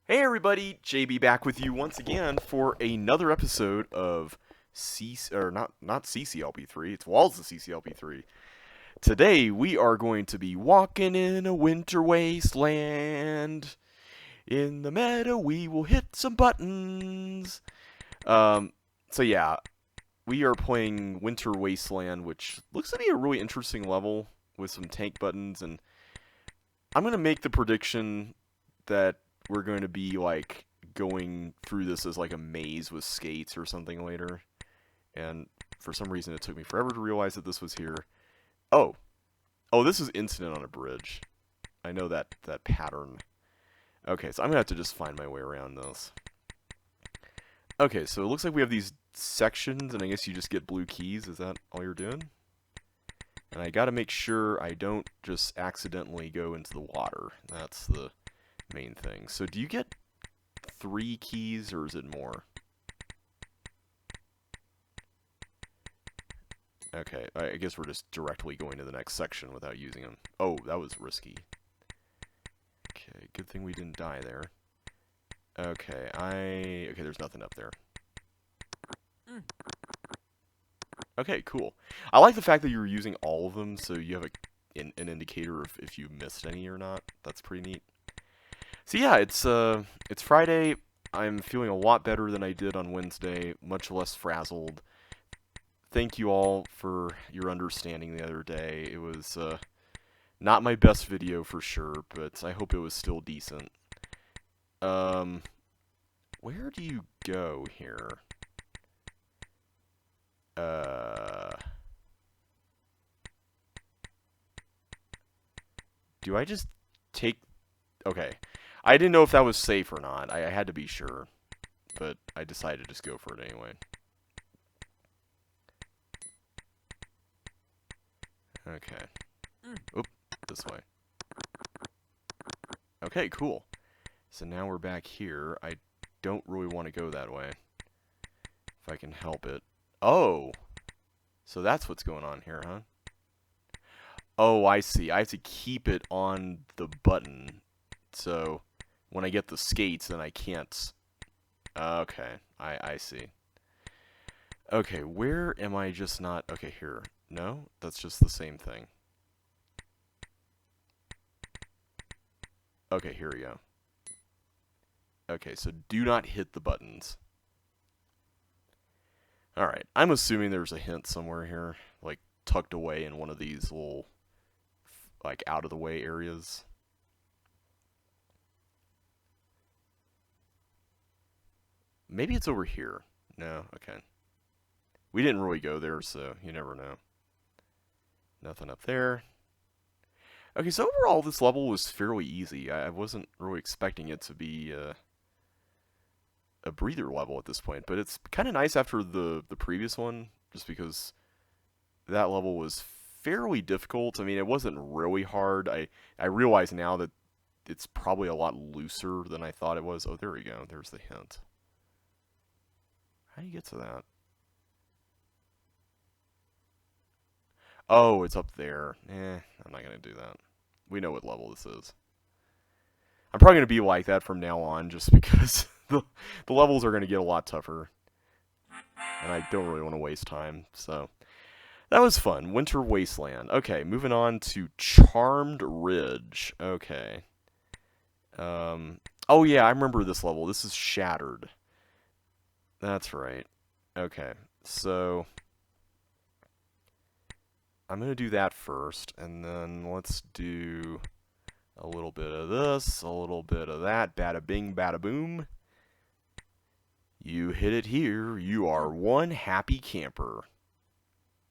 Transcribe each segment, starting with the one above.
Hey everybody, JB back with you once again for another episode of not CCLP3, it's Walls of CCLP3. Today we are going to be walking in a winter wasteland. In the meadow we will hit some buttons. Um, so yeah, we are playing Winter Wasteland, which looks to be a really interesting level with some tank buttons, and I'm gonna make the prediction that we're going to be like going through this as like a maze with skates or something later. And for some reason it took me forever to realize that this was here. Oh. Oh, this is incident on a bridge. I know that pattern. Okay, so I'm gonna have to just find my way around this. Okay, so it looks like we have these sections, and I guess you just get blue keys. Is that all you're doing? And I gotta make sure I don't just accidentally go into the water. That's the main thing. So do you get 3 keys, or is it more? Okay, I guess we're just directly going to the next section without using them. Oh, that was risky. Okay, good thing we didn't die there. Okay, okay, there's nothing up there. Okay, cool. I like the fact that you were using all of them, so you have an indicator of if you missed any or not. That's pretty neat. So yeah, it's Friday. I'm feeling a lot better than I did on Wednesday, much less frazzled. Thank you all for your understanding the other day. It was not my best video for sure, but I hope it was still decent. Where do you go here? Do I just take... Okay. I didn't know if that was safe or not. I had to be sure, but I decided to just go for it anyway. Okay. Oop, this way. Okay, cool. So now we're back here. I don't really want to go that way, if I can help it. Oh! So that's what's going on here, huh? Oh, I see. I have to keep it on the button. So when I get the skates, then I can't. Okay, I see. Okay, where am I just not... Okay, here. No? That's just the same thing. Okay, here we go. Okay, so do not hit the buttons. Alright, I'm assuming there's a hint somewhere here, like tucked away in one of these little, like, out-of-the-way areas. Maybe it's over here. No? Okay. We didn't really go there, so you never know. Nothing up there. Okay, so overall this level was fairly easy. I wasn't really expecting it to be a breather level at this point, but it's kind of nice after the previous one, just because that level was fairly difficult. I mean, it wasn't really hard. I realize now that it's probably a lot looser than I thought it was. Oh, there we go. There's the hint. How do you get to that? Oh, it's up there. I'm not going to do that. We know what level this is. I'm probably going to be like that from now on, just because the levels are going to get a lot tougher. And I don't really want to waste time, so... That was fun. Winter Wasteland. Okay, moving on to Charmed Ridge. Okay. Oh yeah, I remember this level. This is Shattered. That's right. Okay, so... I'm going to do that first, and then let's do a little bit of this, a little bit of that. Bada bing, bada boom. You hit it here. You are one happy camper.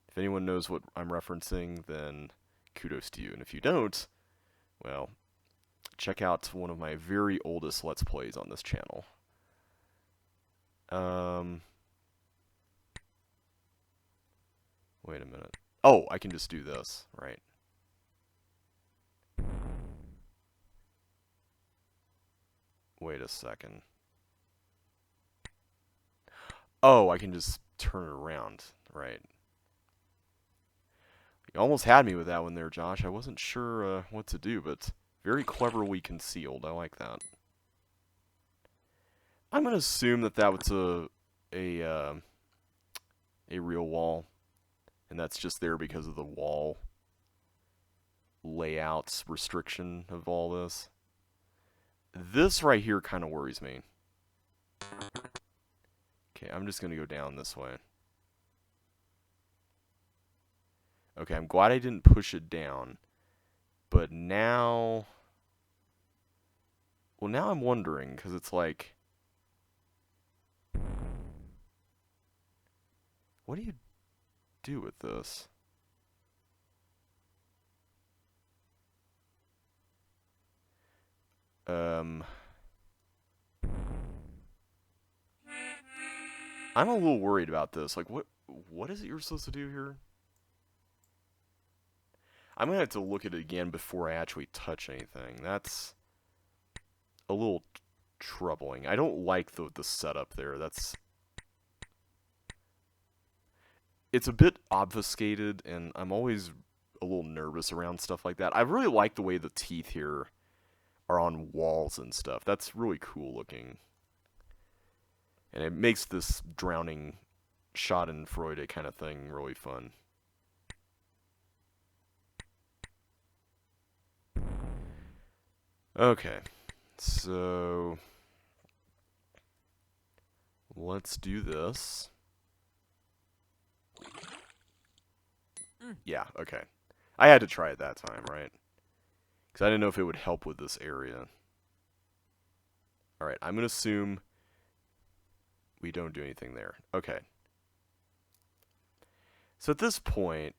If anyone knows what I'm referencing, then kudos to you. And if you don't, well, check out one of my very oldest Let's Plays on this channel. Wait a minute. Oh, I can just do this, right? Wait a second. Oh, I can just turn it around, right? You almost had me with that one there, Josh. I wasn't sure what to do, but very cleverly concealed. I like that. I'm gonna assume that that was a real wall, and that's just there because of the wall layouts restriction of all this. This right here kind of worries me. Okay, I'm just gonna go down this way. Okay, I'm glad I didn't push it down, but now, well, now I'm wondering because it's like, what do you do with this? I'm a little worried about this. Like, what is it you're supposed to do here? I'm gonna have to look at it again before I actually touch anything. That's a little troubling. I don't like the setup there. It's a bit obfuscated, and I'm always a little nervous around stuff like that. I really like the way the teeth here are on walls and stuff. That's really cool looking. And it makes this drowning Schadenfreude kind of thing really fun. Okay, so let's do this. Yeah, okay. I had to try it that time, right? Because I didn't know if it would help with this area. Alright, I'm going to assume we don't do anything there. Okay. So at this point,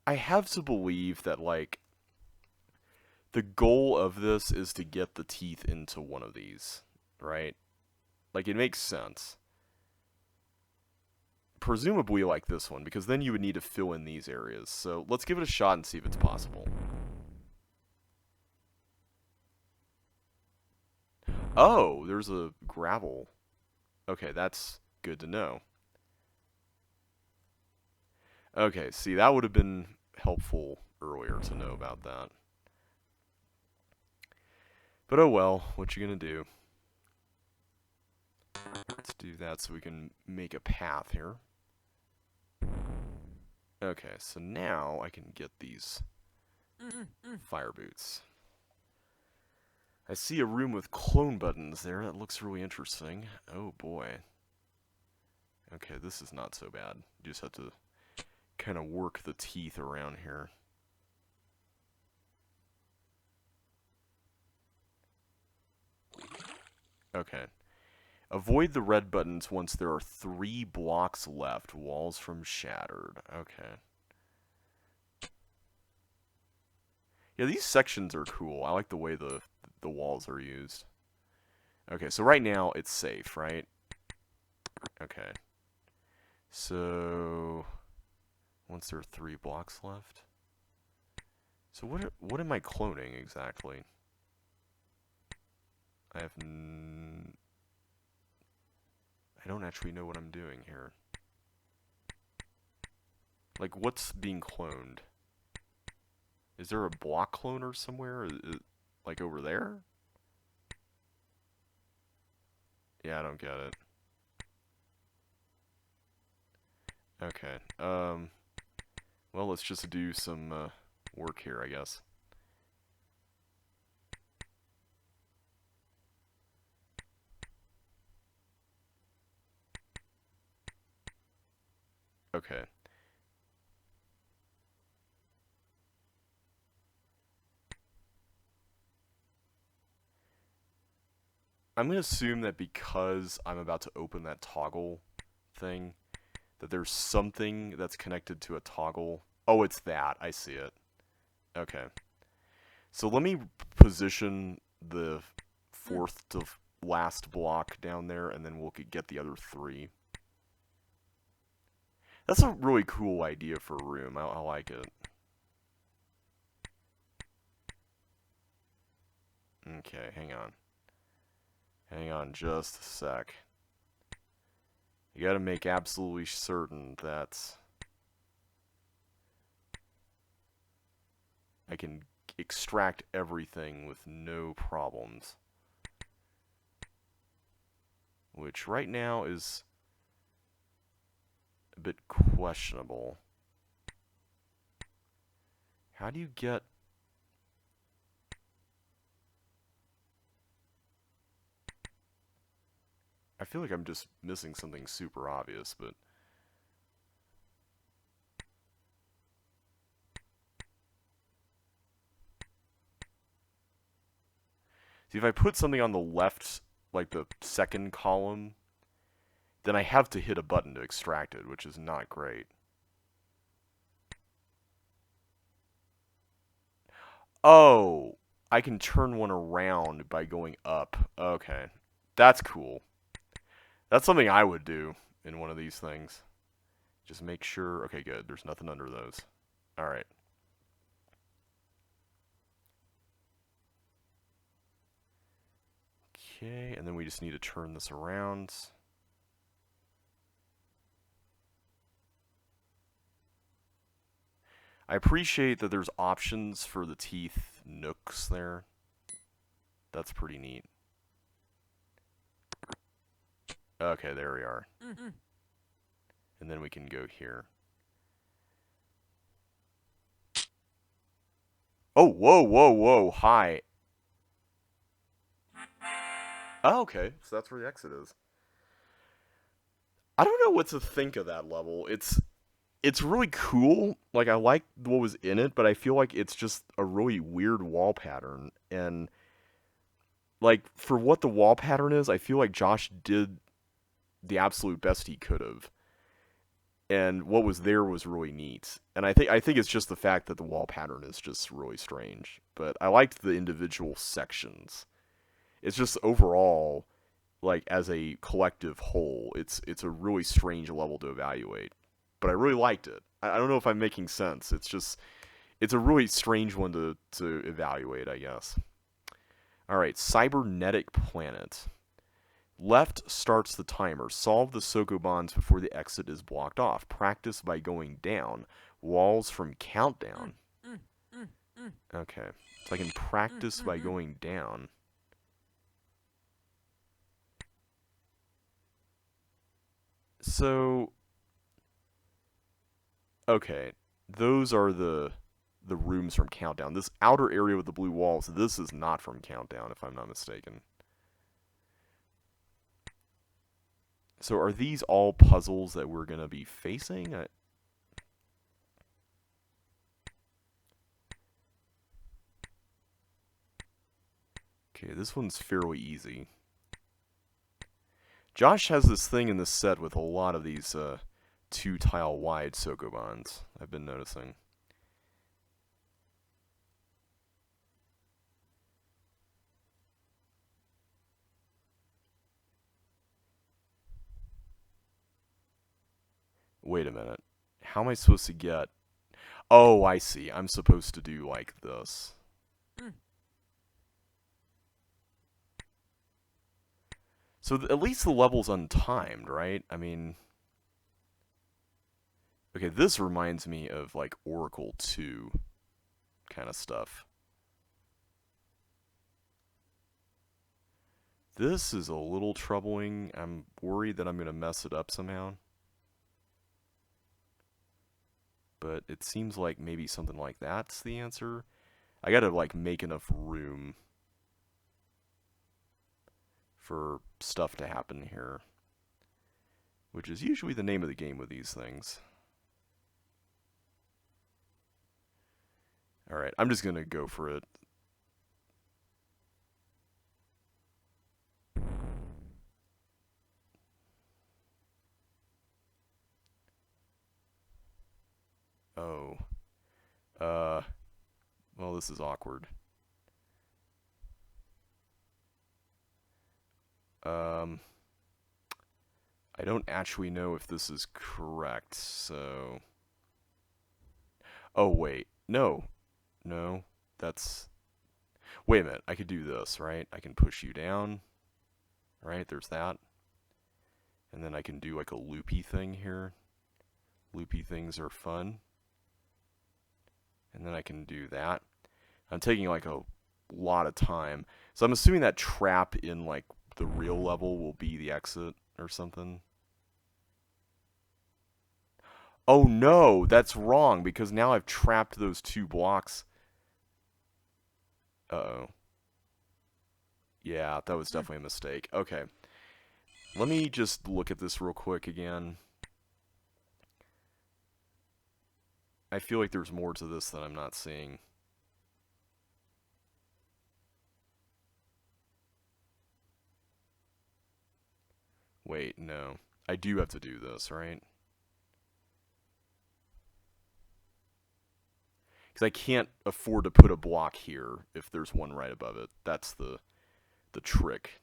I have to believe that, like, the goal of this is to get the teeth into one of these, right? Like, it makes sense. Presumably like this one, because then you would need to fill in these areas. So let's give it a shot and see if it's possible. Oh, there's a gravel. Okay, that's good to know. Okay, see, that would have been helpful earlier to know about that. But oh well, what you gonna do? Let's do that so we can make a path here. Okay, so now I can get these fire boots. I see a room with clone buttons there. That looks really interesting. Oh boy. Okay, this is not so bad. You just have to kind of work the teeth around here. Okay. Avoid the red buttons once there are 3 blocks left. Walls from shattered. Okay. Yeah, these sections are cool. I like the way the walls are used. Okay, so right now it's safe, right? Okay. So once there are 3 blocks left. So what am I cloning exactly? I don't actually know what I'm doing here. Like, what's being cloned? Is there a block cloner somewhere? Like over there? Yeah, I don't get it. Okay. Well, let's just do some work here, I guess. Okay. I'm going to assume that because I'm about to open that toggle thing, that there's something that's connected to a toggle. Oh, it's that. I see it. Okay. So let me position the 4th to last block down there, and then we'll get the other 3. That's a really cool idea for a room. I like it. Okay, hang on. Hang on just a sec. You gotta make absolutely certain that I can extract everything with no problems. Which right now is a bit questionable. How do you get... I feel like I'm just missing something super obvious, but... See, if I put something on the left, like the second column, then I have to hit a button to extract it, which is not great. Oh, I can turn one around by going up. Okay, that's cool. That's something I would do in one of these things. Just make sure... Okay, good. There's nothing under those. Alright. Okay, and then we just need to turn this around. I appreciate that there's options for the teeth nooks there. That's pretty neat. Okay, there we are. And then we can go here. Oh, whoa, whoa, whoa, hi. Oh, okay, so that's where the exit is. I don't know what to think of that level. It's really cool. Like, I like what was in it, but I feel like it's just a really weird wall pattern. And, like, for what the wall pattern is, I feel like Josh did the absolute best he could have. And what was there was really neat. And I think it's just the fact that the wall pattern is just really strange. But I liked the individual sections. It's just overall, like, as a collective whole, it's a really strange level to evaluate. But I really liked it. I don't know if I'm making sense. It's a really strange one to evaluate, I guess. Alright, Cybernetic Planet. Left starts the timer. Solve the Sokubonds before the exit is blocked off. Practice by going down. Walls from countdown. Okay, so I can practice by going down. So... Okay, those are the rooms from Countdown. This outer area with the blue walls, this is not from Countdown, if I'm not mistaken. So are these all puzzles that we're going to be facing? Okay, this one's fairly easy. Josh has this thing in this set with a lot of these 2-tile wide Sokubonds, I've been noticing. Wait a minute. How am I supposed to get... Oh, I see. I'm supposed to do like this. So at least the level's untimed, right? I mean... Okay, this reminds me of like Oracle 2 kind of stuff. This is a little troubling. I'm worried that I'm going to mess it up somehow. But it seems like maybe something like that's the answer. I gotta like make enough room for stuff to happen here, which is usually the name of the game with these things. Alright, I'm just gonna go for it. Oh. Well, this is awkward. I don't actually know if this is correct, so... Oh, wait. No. No. That's... Wait a minute. I could do this, right? I can push you down. Right? There's that. And then I can do like a loopy thing here. Loopy things are fun. And then I can do that. I'm taking like a lot of time. So I'm assuming that trap in like the real level will be the exit or something. Oh no, that's wrong because now I've trapped those 2 blocks. Uh-oh. Yeah, that was definitely a mistake. Okay. Let me just look at this real quick again. I feel like there's more to this than I'm not seeing. Wait, no. I do have to do this, right? Because I can't afford to put a block here if there's one right above it. That's the trick.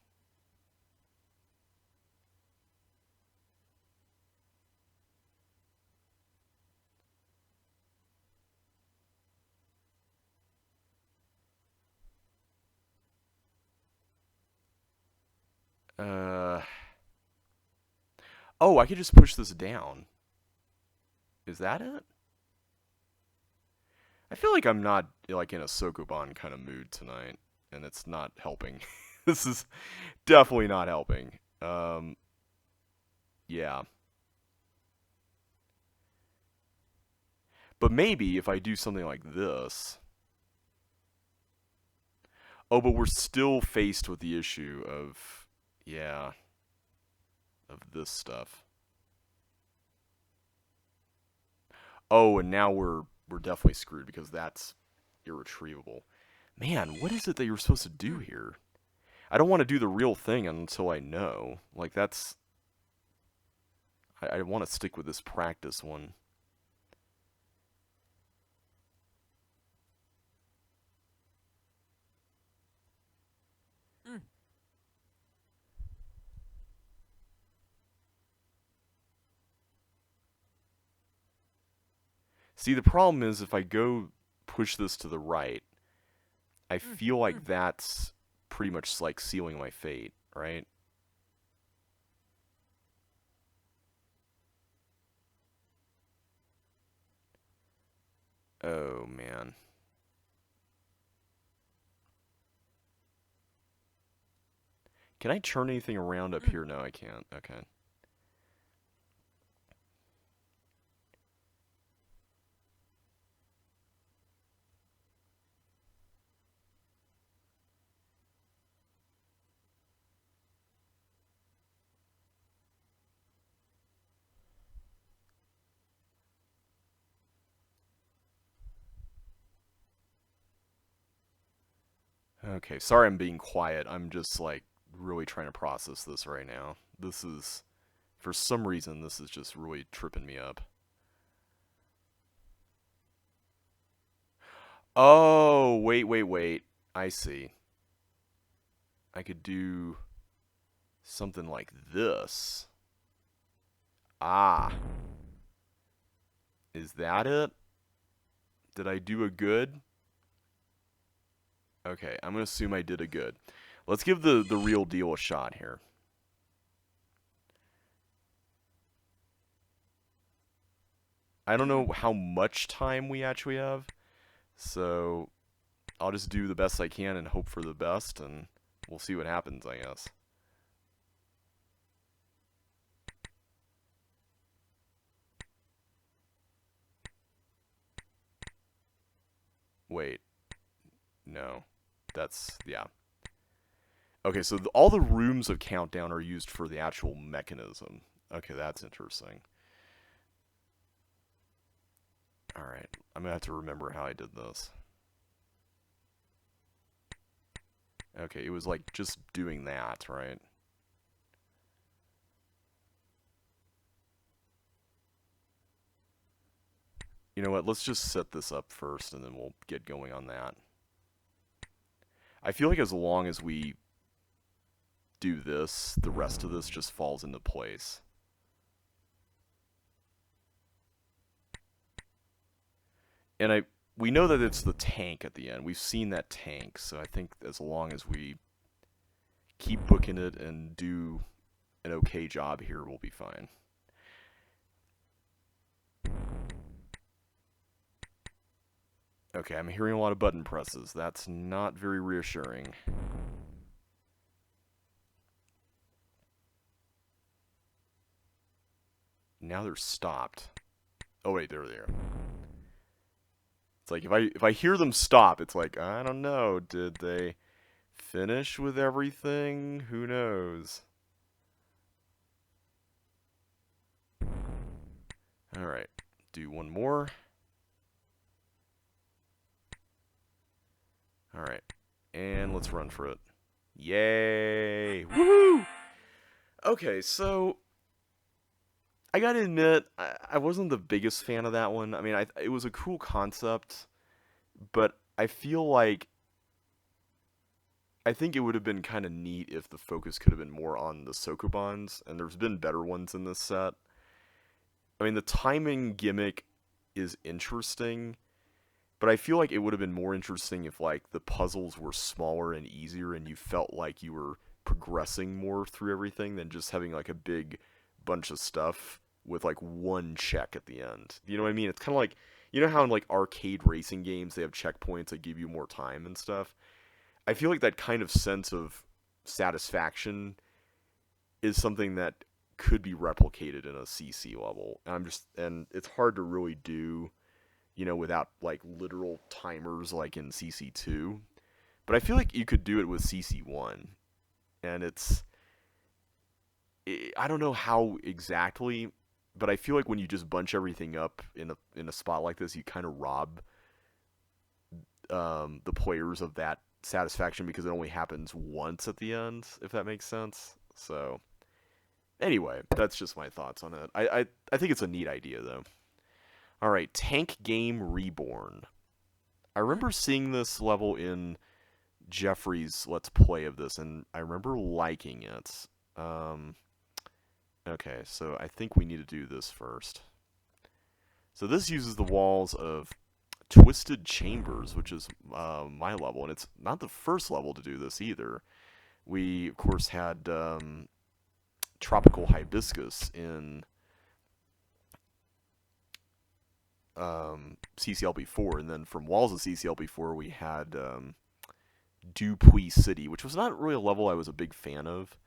Oh, I could just push this down. Is that it? I feel like I'm not like in a Sokubon kind of mood tonight, and it's not helping. This is definitely not helping. Yeah. But maybe if I do something like this... Oh, but we're still faced with the issue of... Yeah. Of this stuff. Oh, and now we're definitely screwed because that's irretrievable. Man, what is it that you're supposed to do here? I don't want to do the real thing until I know. Like, that's... I want to stick with this practice one. See, the problem is if I go push this to the right, I feel like that's pretty much like sealing my fate, right? Oh, man. Can I turn anything around up here? No, I can't. Okay. Okay, sorry I'm being quiet. I'm just, like, really trying to process this right now. This is... For some reason, this is just really tripping me up. Oh, wait. I see. I could do something like this. Ah. Is that it? Did I do a good? Okay, I'm going to assume I did a good. Let's give the real deal a shot here. I don't know how much time we actually have, so I'll just do the best I can and hope for the best, and we'll see what happens, I guess. Wait. No. That's... yeah. Okay, so all the rooms of Countdown are used for the actual mechanism. Okay, that's interesting. Alright, I'm gonna have to remember how I did this. Okay, it was like just doing that, right? You know what, let's just set this up first and then we'll get going on that. I feel like as long as we do this, the rest of this just falls into place. And we know that it's the tank at the end. We've seen that tank, so I think as long as we keep booking it and do an okay job here, we'll be fine. Okay, I'm hearing a lot of button presses. That's not very reassuring. Now they're stopped. Oh wait, there they are. It's like if I hear them stop, it's like, I don't know, did they finish with everything? Who knows? Alright, do one more. Alright, and let's run for it. Yay! Woohoo! Okay, so I gotta admit, I wasn't the biggest fan of that one. I mean, it was a cool concept, but I feel like I think it would have been kind of neat if the focus could have been more on the Sokubonds, and there's been better ones in this set. I mean, the timing gimmick is interesting, but I feel like it would have been more interesting if like the puzzles were smaller and easier and you felt like you were progressing more through everything than just having like a big bunch of stuff with like one check at the end. You know what I mean? It's kind of like, you know how in like arcade racing games they have checkpoints that give you more time and stuff? I feel like that kind of sense of satisfaction is something that could be replicated in a CC level. And it's hard to really do, you know, without like literal timers like in CC2. But I feel like you could do it with CC1. And I don't know how exactly, but I feel like when you just bunch everything up in a spot like this, you kind of rob the players of that satisfaction because it only happens once at the end, if that makes sense. So anyway, that's just my thoughts on it. I think it's a neat idea though. All right, Tank Game Reborn. I remember seeing this level in Jeffrey's Let's Play of this, and I remember liking it. Okay, so I think we need to do this first. So this uses the walls of Twisted Chambers, which is my level, and it's not the first level to do this either. We, of course, had Tropical Hibiscus in CCLP4, and then from Walls of CCLP4 we had Dupuis City, which was not really a level I was a big fan of,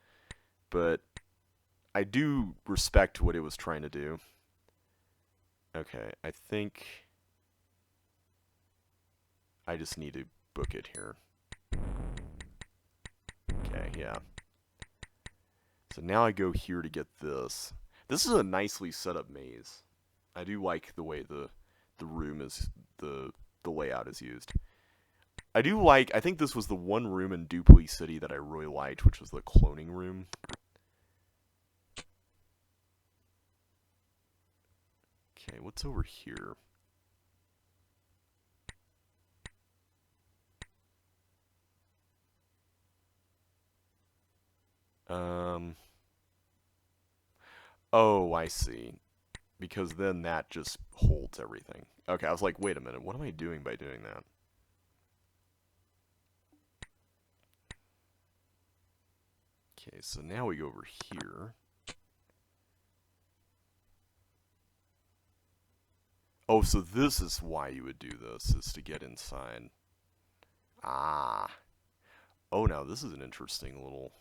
but I do respect what it was trying to do. Okay, I think I just need to book it here. Okay, yeah. So now I go here to get this. This is a nicely set up maze. I do like the way the room is, the layout is used. I think this was the one room in Dupuis City that I really liked, which was the cloning room. Okay, what's over here? Oh, I see. Because then that just holds everything. Okay, I was like, wait a minute, what am I doing by doing that? Okay, so now we go over here. Oh, so this is why you would do this, is to get inside. Ah. Oh, now this is an interesting little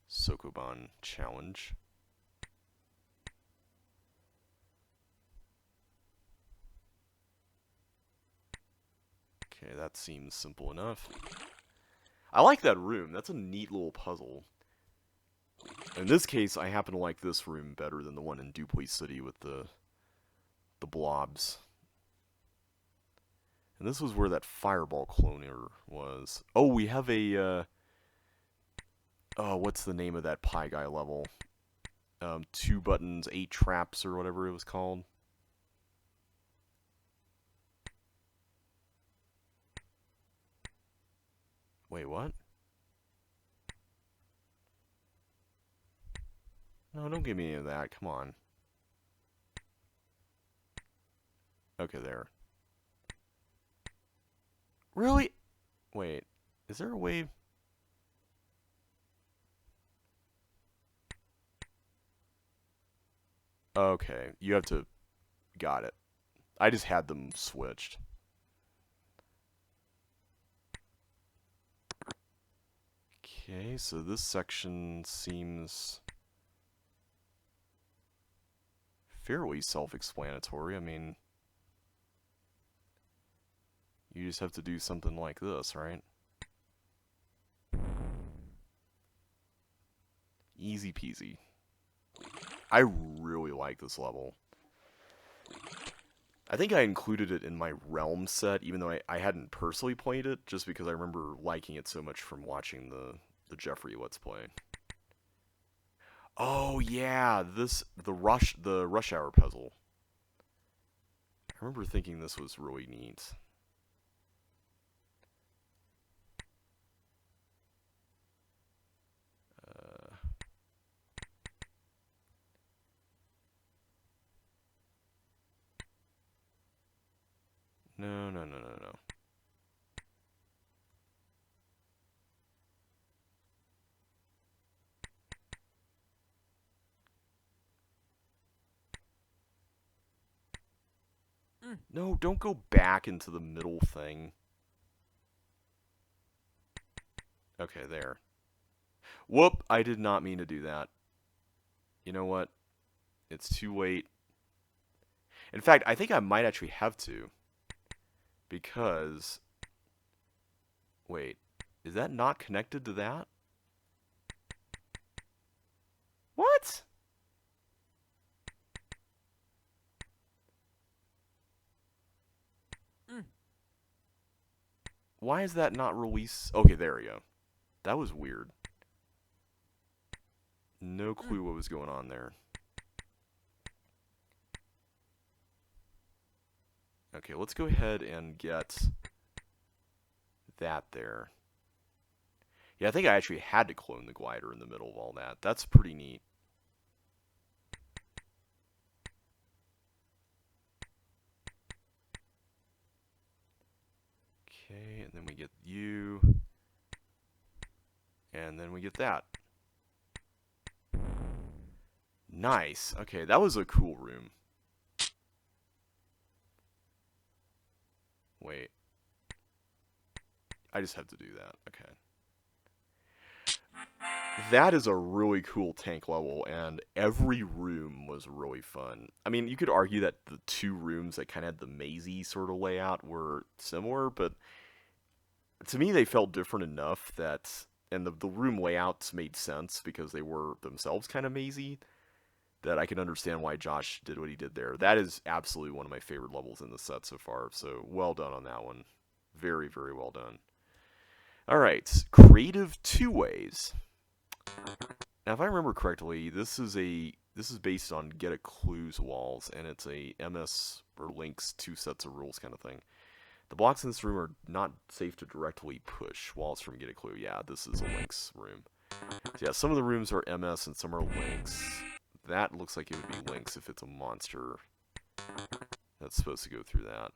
Sokubon challenge. Okay, that seems simple enough. I like that room. That's a neat little puzzle. In this case, I happen to like this room better than the one in Dupuis City with the blobs. And this was where that fireball cloner was. Oh, we have a, oh, what's the name of that pie guy level? 2 buttons, 8 traps, or whatever it was called. Wait, what? No, don't give me any of that. Come on. Okay, there. Really? Wait. Is there a way? Okay, you have to... Got it. I just had them switched. Okay, so this section seems fairly self-explanatory. I mean, you just have to do something like this, right? Easy peasy. I really like this level. I think I included it in my Realm set, even though I hadn't personally played it, just because I remember liking it so much from watching the Jeffrey Let's Play. Oh yeah, the rush hour puzzle. I remember thinking this was really neat. No, no, no, no, no. No, don't go back into the middle thing. Okay, there. Whoop, I did not mean to do that. You know what? It's too late. In fact, I think I might actually have to. Because... Wait, is that not connected to that? What? Why is that not released? Okay, there we go. That was weird. No clue what was going on there. Okay, let's go ahead and get that there. Yeah, I think I actually had to clone the glider in the middle of all that. That's pretty neat. Okay, and then we get you. And then we get that. Nice. Okay, that was a cool room. Wait. I just have to do that. Okay. That is a really cool tank level, and every room was really fun. I mean, you could argue that the two rooms that kind of had the mazy sort of layout were similar, but to me they felt different enough that, and the room layouts made sense because they were themselves kind of mazy, that I can understand why Josh did what he did there. That is absolutely one of my favorite levels in the set so far, so well done on that one. Very, very well done. Alright, creative two ways. Now, if I remember correctly, this is based on Get a Clue's walls, and it's a MS or Link's two sets of rules kind of thing. The blocks in this room are not safe to directly push walls from Get a Clue. Yeah, this is a Link's room. So yeah, some of the rooms are MS and some are Link's. That looks like it would be Link's if it's a monster that's supposed to go through that.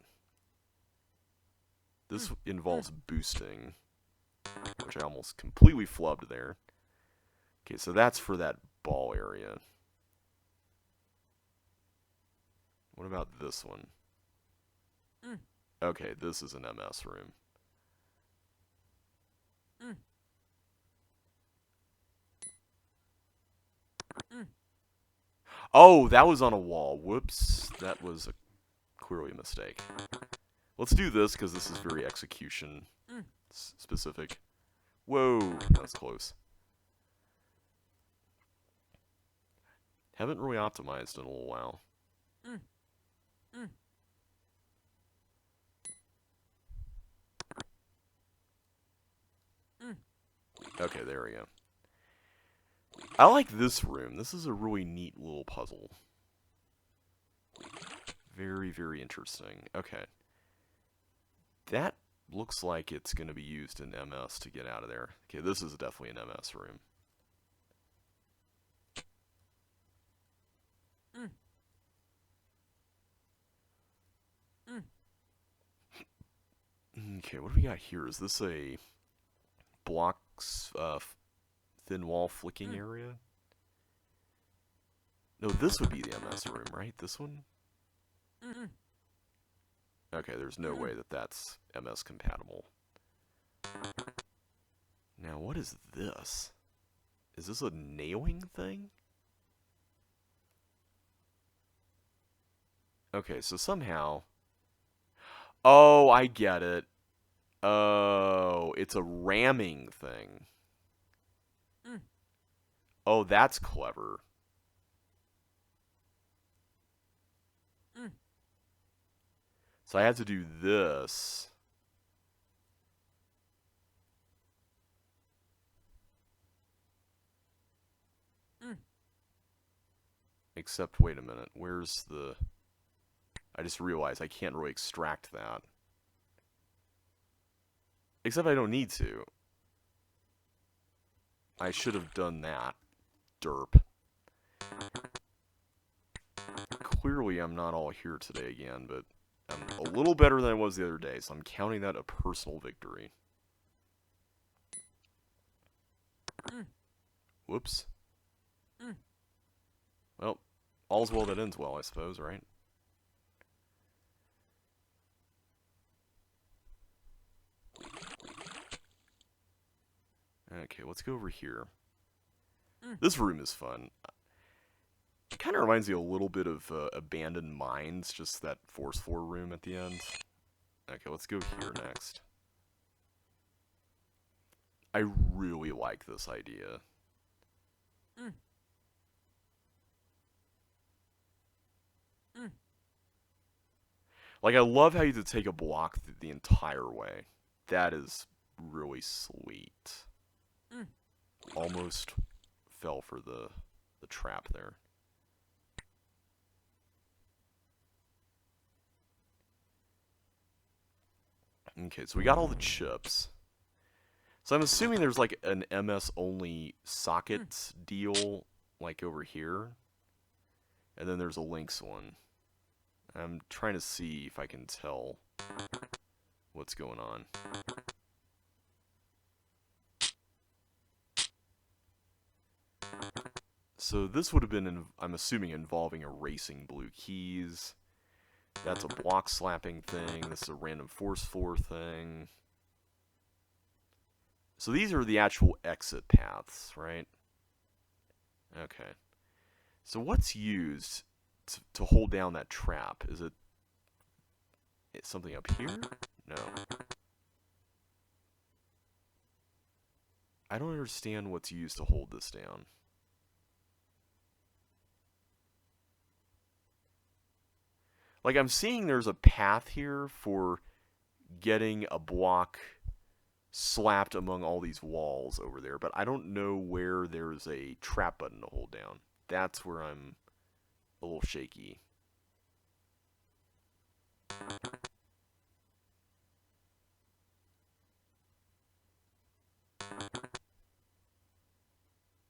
This involves boosting, which I almost completely flubbed there. Okay, so that's for that ball area. What about this one? Okay, this is an MS room. Oh, that was on a wall. Whoops, that was clearly a mistake. Let's do this, because this is very execution specific. Whoa, that was close. Haven't really optimized in a little while. Okay, there we go. I like this room. This is a really neat little puzzle. Very, very interesting. Okay. That looks like it's going to be used in MS to get out of there. Okay, this is definitely an MS room. Okay, what do we got here? Is this a blocks, thin wall flicking area? No, this would be the MS room, right? This one? Okay, there's no way that that's MS compatible. Now, Now, what is this? Is this a nailing thing? Okay, so somehow... Oh, I get it. Oh, it's a ramming thing. Oh, that's clever. So I have to do this. Except, wait a minute, where's the... I just realized I can't really extract that. Except I don't need to. I should have done that. Derp. Clearly I'm not all here today again, but I'm a little better than I was the other day, so I'm counting that a personal victory. Whoops. Well, all's well that ends well, I suppose, right? Okay, let's go over here. This room is fun. It kind of reminds me a little bit of Abandoned Mines, just that Force 4 room at the end. Okay, let's go here next. I really like this idea. Like, I love how you have to take a block the entire way. That is really sweet. Almost fell for the trap there. Okay, so we got all the chips. So I'm assuming there's like an MS-only socket deal, like over here. And then there's a Lynx one. I'm trying to see if I can tell what's going on. So this would have been, I'm assuming, involving erasing blue keys. That's a block slapping thing. This is a random force 4 thing. So these are the actual exit paths, right? Okay. So what's used to hold down that trap? Is it something up here? No. I don't understand what's used to hold this down. Like, I'm seeing there's a path here for getting a block slapped among all these walls over there, but I don't know where there's a trap button to hold down. That's where I'm a little shaky.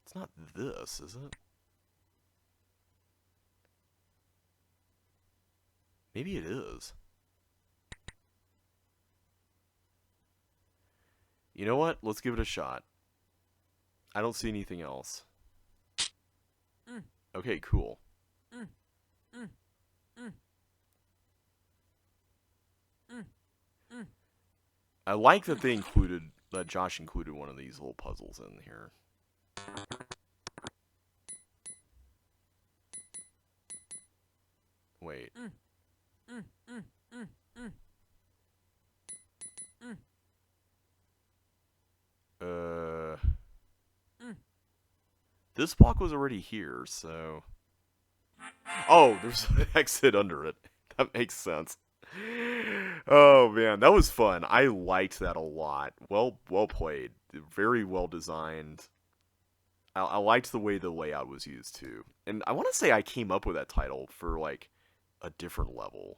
It's not this, is it? Maybe it is. You know what? Let's give it a shot. I don't see anything else. Okay, cool. I like that they included, that Josh included one of these little puzzles in here. Wait. This block was already here, so... Oh, there's an exit under it. That makes sense. Oh, man, that was fun. I liked that a lot. Well played. Very well designed. I liked the way the layout was used, too. And I want to say I came up with that title for, like, a different level.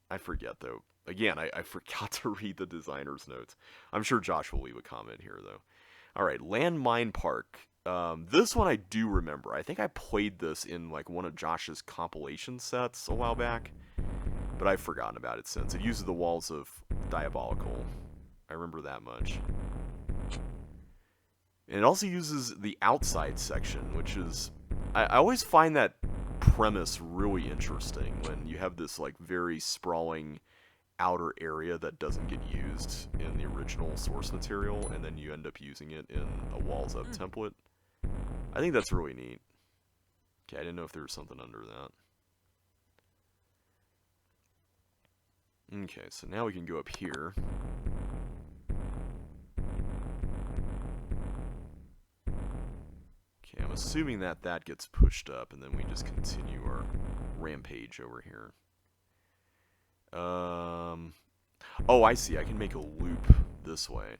I forget, though. Again, I forgot to read the designer's notes. I'm sure Josh will leave a comment here, though. Alright, Landmine Park. This one I do remember. I think I played this in, like, one of Josh's compilation sets a while back. But I've forgotten about it since. It uses the walls of Diabolical. I remember that much. And it also uses the outside section, which is... I always find that premise really interesting when you have this, like, very sprawling outer area that doesn't get used in the original source material, and then you end up using it in a walls up template. I think that's really neat. Okay, I didn't know if there was something under that. Okay, so now we can go up here. Okay, I'm assuming that that gets pushed up, and then we just continue our rampage over here. Oh, I see. I can make a loop this way.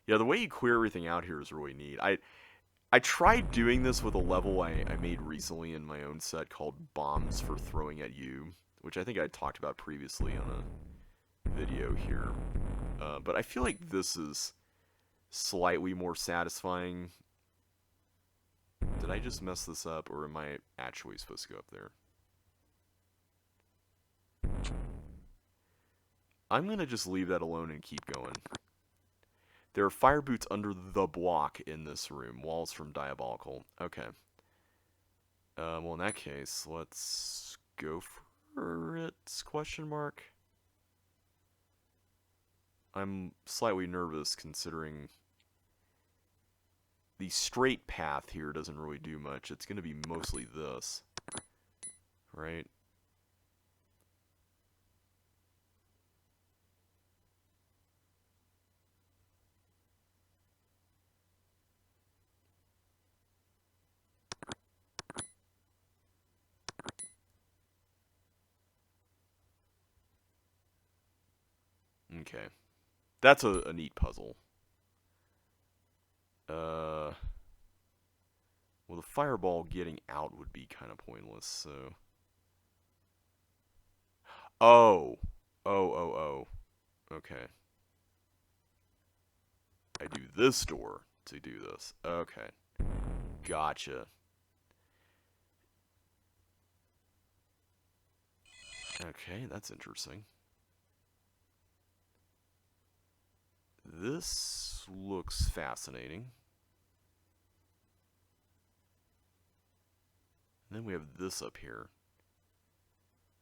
Yeah, the way you clear everything out here is really neat. I tried doing this with a level I made recently in my own set called Bombs for Throwing at You, which I think I talked about previously on a video here. But I feel like this is slightly more satisfying. Did I just mess this up, or am I actually supposed to go up there? I'm going to just leave that alone and keep going. There are fire boots under the block in this room. Walls from Diabolical. Okay. Well, in that case, let's go for it, question mark. I'm slightly nervous considering the straight path here doesn't really do much. It's going to be mostly this. Right? Okay. That's a neat puzzle. Well, the fireball getting out would be kind of pointless, so... Oh. Oh. Okay. I do this door to do this. Okay. Gotcha. Okay, that's interesting. This looks fascinating. And then we have this up here.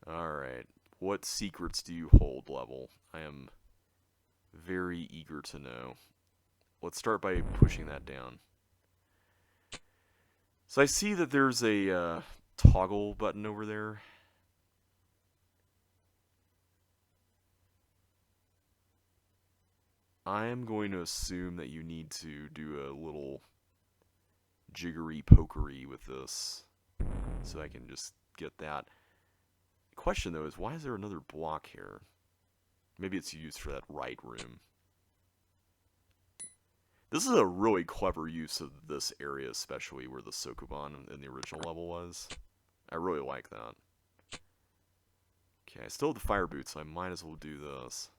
Alright. What secrets do you hold, level? I am very eager to know. Let's start by pushing that down. So I see that there's a toggle button over there. I am going to assume that you need to do a little jiggery pokery with this, so I can just get that. The question, though, is why is there another block here? Maybe it's used for that right room. This is a really clever use of this area, especially where the Sokubon in the original level was. I really like that. Okay, I still have the fire boots, so I might as well do this.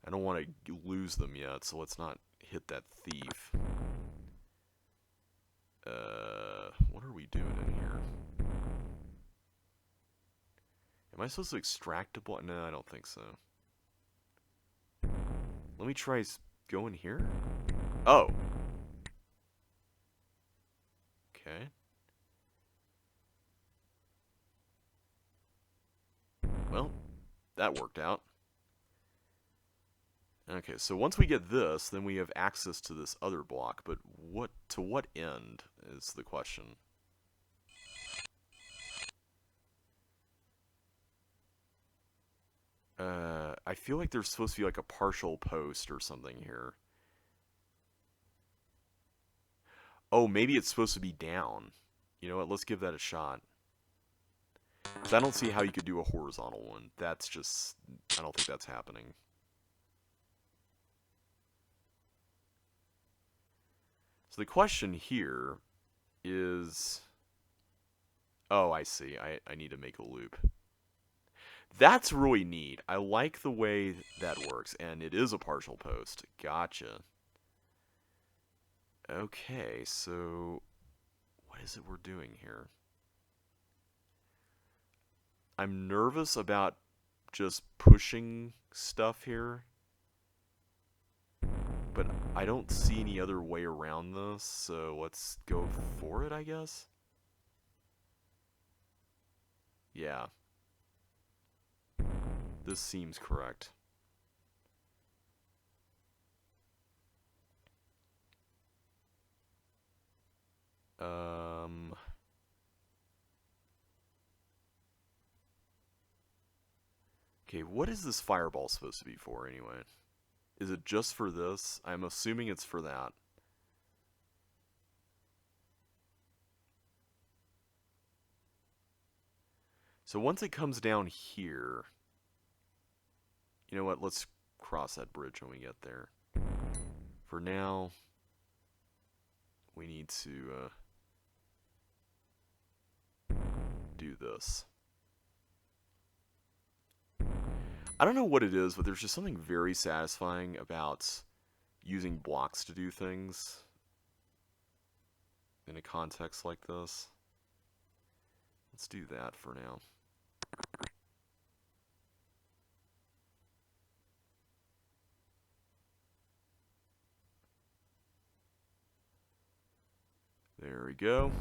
I don't want to lose them yet, so let's not hit that thief. What are we doing in here? Am I supposed to extract a block? No, I don't think so. Let me try going here. Oh. Okay. Well, that worked out. Okay, so once we get this, then we have access to this other block, but to what end is the question. I feel like there's supposed to be like a partial post or something here. Oh, maybe it's supposed to be down. You know what, let's give that a shot. Because I don't see how you could do a horizontal one. That's just, I don't think that's happening. So the question here is... Oh, I see. I need to make a loop. That's really neat. I like the way that works, and it is a partial post. Gotcha. Okay, so what is it we're doing here? I'm nervous about just pushing stuff here, but I don't see any other way around this, so let's go for it, I guess? Yeah. This seems correct. Okay, what is this fireball supposed to be for anyway? Is it just for this? I'm assuming it's for that. So once it comes down here, you know what, let's cross that bridge when we get there. For now, we need to do this. I don't know what it is, but there's just something very satisfying about using blocks to do things in a context like this. Let's do that for now. There we go.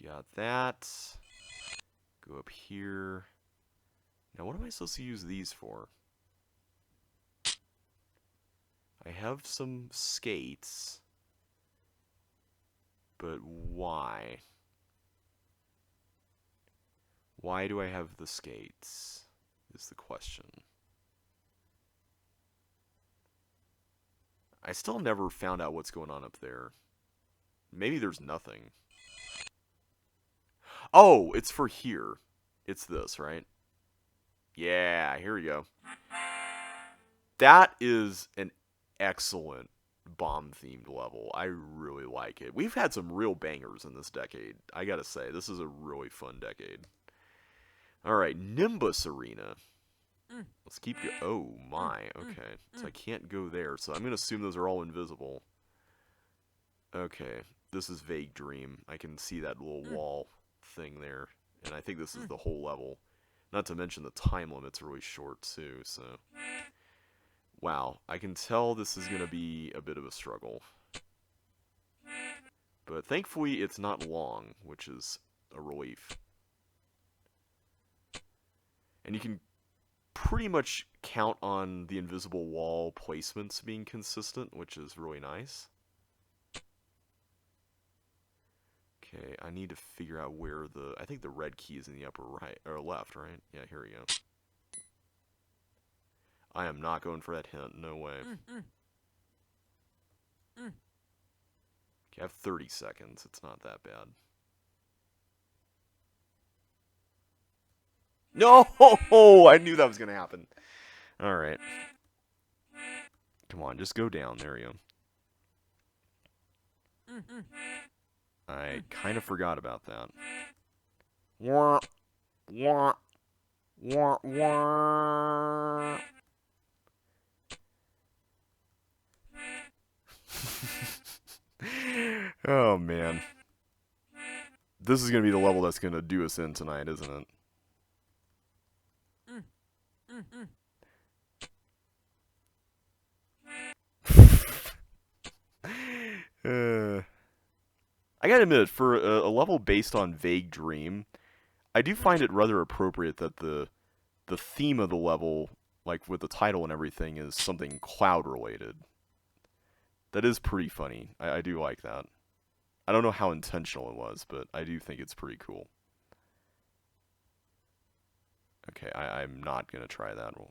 Got that. Go up here. Now, what am I supposed to use these for? I have some skates. But why? Why do I have the skates? Is the question. I still never found out what's going on up there. Maybe there's nothing. Oh, it's for here. It's this, right? Yeah, here we go. That is an excellent bomb-themed level. I really like it. We've had some real bangers in this decade. I gotta say, this is a really fun decade. Alright, Nimbus Arena. Let's keep go- oh my, okay. So I can't go there, so I'm gonna assume those are all invisible. Okay, this is Vague Dream. I can see that little wall thing there. And I think this is the whole level. Not to mention the time limit's really short too, so... Wow, I can tell this is gonna be a bit of a struggle. But thankfully it's not long, which is a relief. And you can pretty much count on the invisible wall placements being consistent, which is really nice. Okay, I need to figure out where the... I think the red key is in the upper right, or left, right? Yeah, here we go. I am not going for that hint, no way. Okay, I have 30 seconds, it's not that bad. No! I knew that was going to happen. Alright. Come on, just go down, there you go. I kind of forgot about that. Wah, wah, wah, wah. Oh, man. This is going to be the level that's going to do us in tonight, isn't it? I gotta admit, for a level based on Vague Dream, I do find it rather appropriate that the theme of the level, like with the title and everything, is something cloud-related. That is pretty funny. I do like that. I don't know how intentional it was, but I do think it's pretty cool. Okay, I'm not gonna try that one.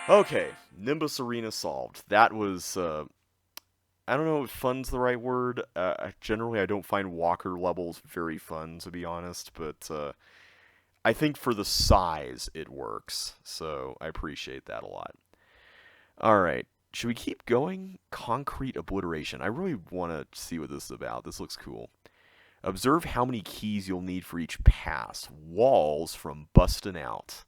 Okay, Nimbus Arena solved. That was, I don't know if fun's the right word. Generally, I don't find walker levels very fun, to be honest, but I think for the size, it works, so I appreciate that a lot. Alright, should we keep going? Concrete Obliteration. I really want to see what this is about. This looks cool. Observe how many keys you'll need for each pass. Walls from busting out.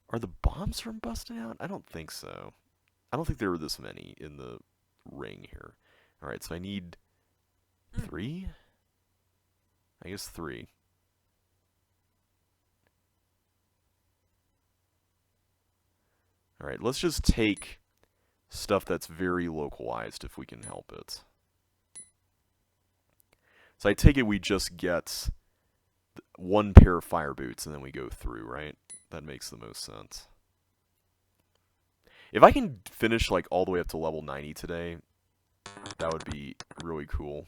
Are the bombs from busting out? I don't think so. I don't think there were this many in the ring here. Alright, so I need 3? I guess 3. Alright, let's just take stuff that's very localized if we can help it. So I take it we just get one pair of fire boots, and then we go through, right? That makes the most sense. If I can finish, like, all the way up to level 90 today, that would be really cool.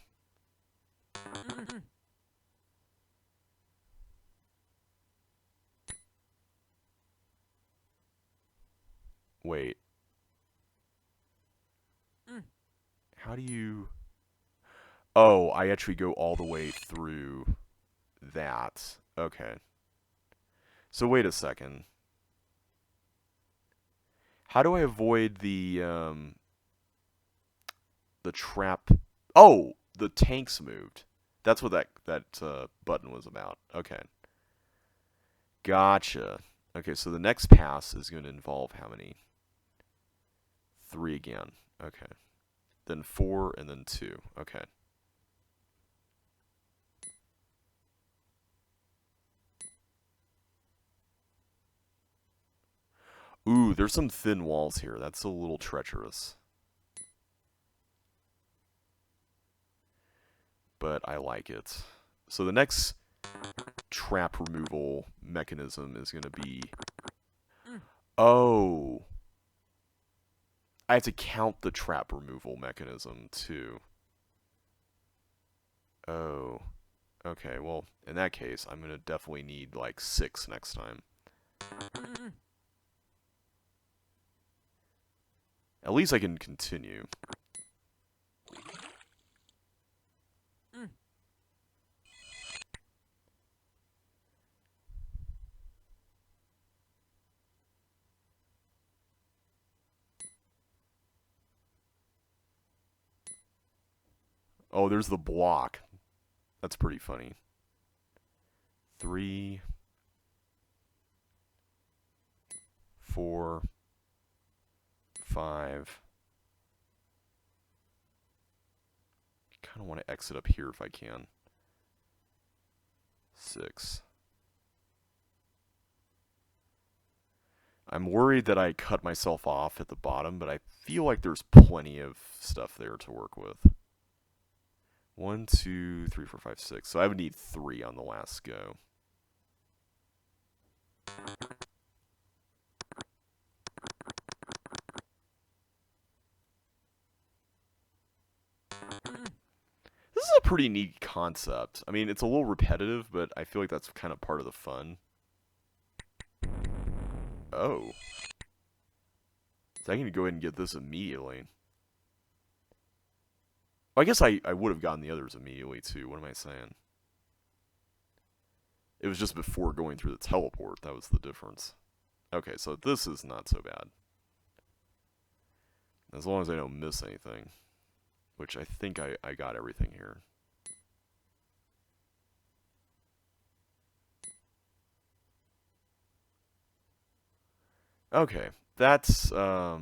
Wait. How do you... Oh, I actually go all the way through that. Okay. So wait a second. How do I avoid the trap? Oh, the tanks moved. That's what that button was about. Okay. Gotcha. Okay, so the next pass is going to involve how many? 3 again. Okay. Then 4 and then 2. Okay. Ooh, there's some thin walls here. That's a little treacherous. But I like it. So the next trap removal mechanism is going to be... Oh. I have to count the trap removal mechanism, too. Oh. Okay, well, in that case, I'm going to definitely need, like, 6 next time. At least I can continue. Oh, there's the block. That's pretty funny. 3, 4, 5. Kind of want to exit up here if I can. 6. I'm worried that I cut myself off at the bottom, but I feel like there's plenty of stuff there to work with. 1, 2, 3, 4, 5, 6. So I would need 3 on the last go. This is a pretty neat concept. I mean, it's a little repetitive, but I feel like that's kind of part of the fun. Oh. So I can go ahead and get this immediately. Well, I guess I would have gotten the others immediately, too. What am I saying? It was just before going through the teleport. That was the difference. Okay, so this is not so bad. As long as I don't miss anything. Which I think I got everything here. Okay, that's a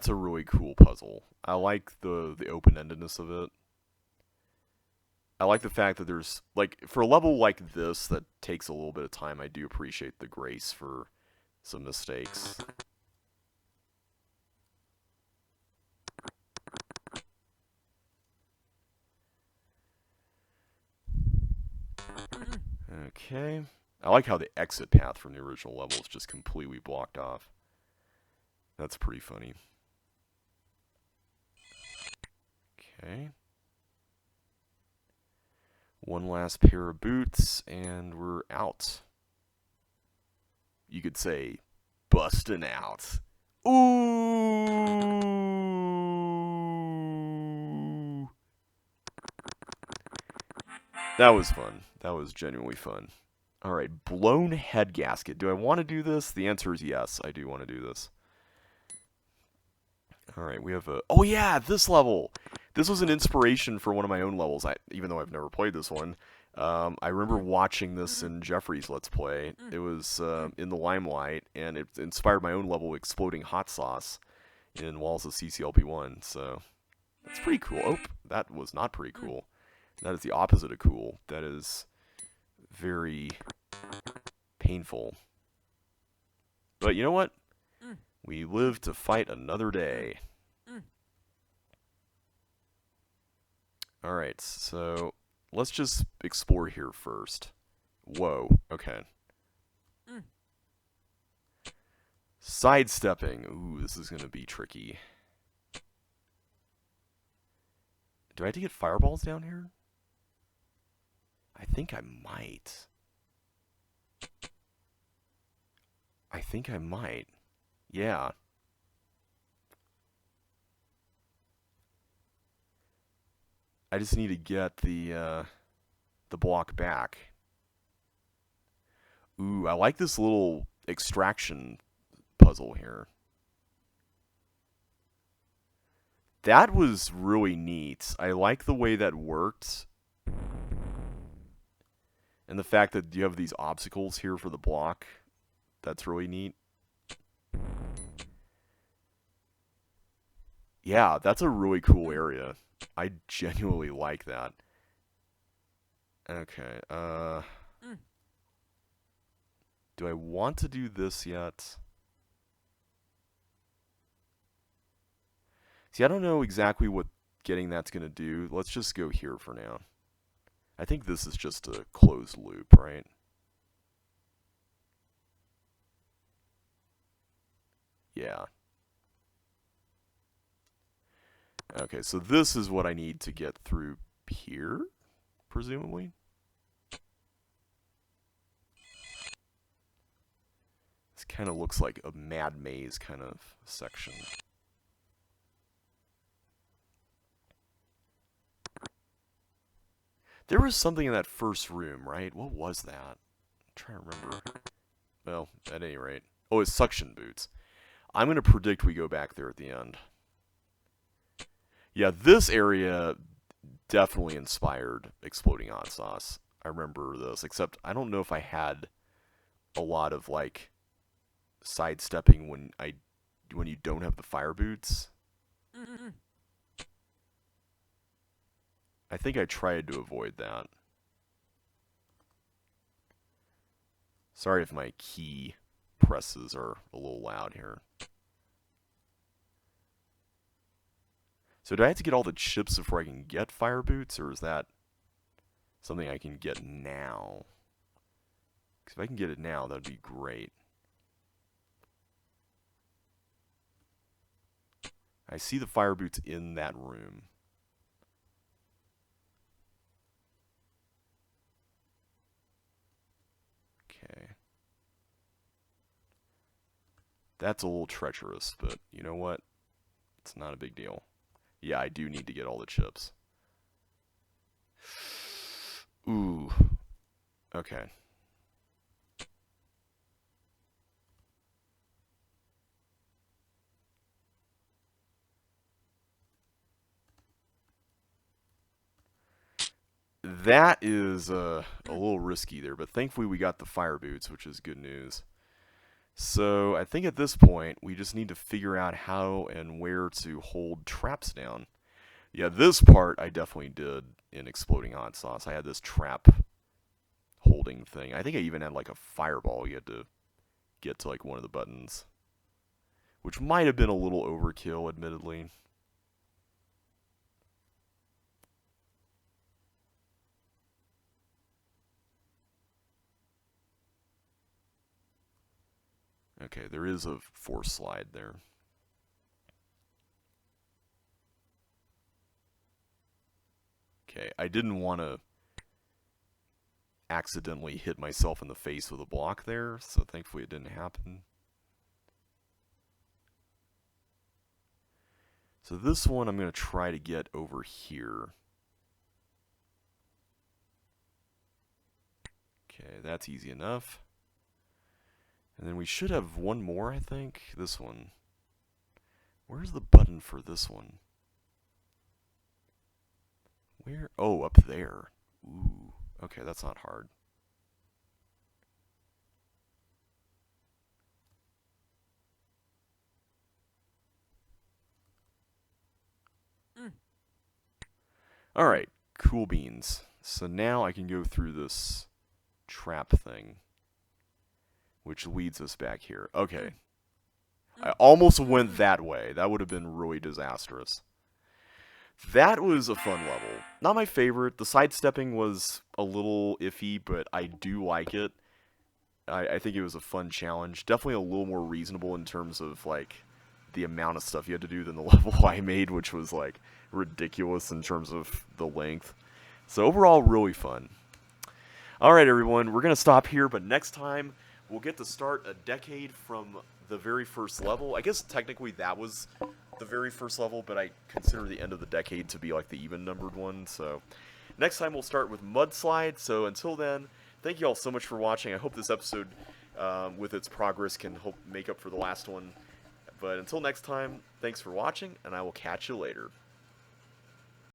really cool puzzle. I like the open-endedness of it. I like the fact that there's, like, for a level like this that takes a little bit of time, I do appreciate the grace for some mistakes. Okay. I like how the exit path from the original level is just completely blocked off. That's pretty funny. Okay. One last pair of boots, and we're out. You could say, bustin' out. Ooh! That was fun. That was genuinely fun. Alright, blown head gasket. Do I want to do this? The answer is yes, I do want to do this. Alright, we have a... Oh yeah, this level! This was an inspiration for one of my own levels, even though I've never played this one. I remember watching this in Jeffrey's Let's Play. It was in the Limelight, and it inspired my own level, Exploding Hot Sauce, in Walls of CCLP1, so... That's pretty cool. Oh, that was not pretty cool. That is the opposite of cool. That is very painful. But you know what? We live to fight another day. Alright, so let's just explore here first. Whoa, okay. Sidestepping. Ooh, this is going to be tricky. Do I have to get fireballs down here? I think I might. I think I might. Yeah. I just need to get the block back. Ooh, I like this little extraction puzzle here. That was really neat. I like the way that worked. And the fact that you have these obstacles here for the block. That's really neat. Yeah, that's a really cool area. I genuinely like that. Okay, do I want to do this yet? See, I don't know exactly what getting that's going to do. Let's just go here for now. I think this is just a closed loop, right? Yeah. Okay, so this is what I need to get through here, presumably. This kind of looks like a mad maze kind of section. There was something in that first room, right? What was that? I'm trying to remember. Well, at any rate. Oh, it's suction boots. I'm going to predict we go back there at the end. Yeah, this area definitely inspired Exploding Hot Sauce. I remember this, except I don't know if I had a lot of, like, sidestepping when you don't have the fire boots. I think I tried to avoid that. Sorry if my key presses are a little loud here. So do I have to get all the chips before I can get fire boots, or is that something I can get now? Because if I can get it now, that'd be great. I see the fire boots in that room. Okay. That's a little treacherous, but you know what? It's not a big deal. Yeah, I do need to get all the chips. Ooh. Okay. That is a little risky there, but thankfully we got the fire boots, which is good news. So I think at this point, we just need to figure out how and where to hold traps down. Yeah, this part I definitely did in Exploding Hot Sauce. I had this trap holding thing. I think I even had like a fireball you had to get to like one of the buttons. Which might have been a little overkill, admittedly. Okay, there is a force slide there. Okay, I didn't want to accidentally hit myself in the face with a block there, so thankfully it didn't happen. So this one I'm going to try to get over here. Okay, that's easy enough. And then we should have one more, I think. This one. Where's the button for this one? Where? Oh, up there. Ooh. Okay, that's not hard. Alright, cool beans. So now I can go through this trap thing, which leads us back here. Okay. I almost went that way. That would have been really disastrous. That was a fun level. Not my favorite. The sidestepping was a little iffy, but I do like it. I think it was a fun challenge. Definitely a little more reasonable in terms of like the amount of stuff you had to do than the level I made, which was like ridiculous in terms of the length. So overall, really fun. Alright everyone, we're going to stop here, but next time we'll get to start a decade from the very first level. I guess technically that was the very first level, but I consider the end of the decade to be like the even-numbered one, so next time we'll start with Mudslide, so until then, thank you all so much for watching. I hope this episode, with its progress, can make up for the last one. But until next time, thanks for watching, and I will catch you later.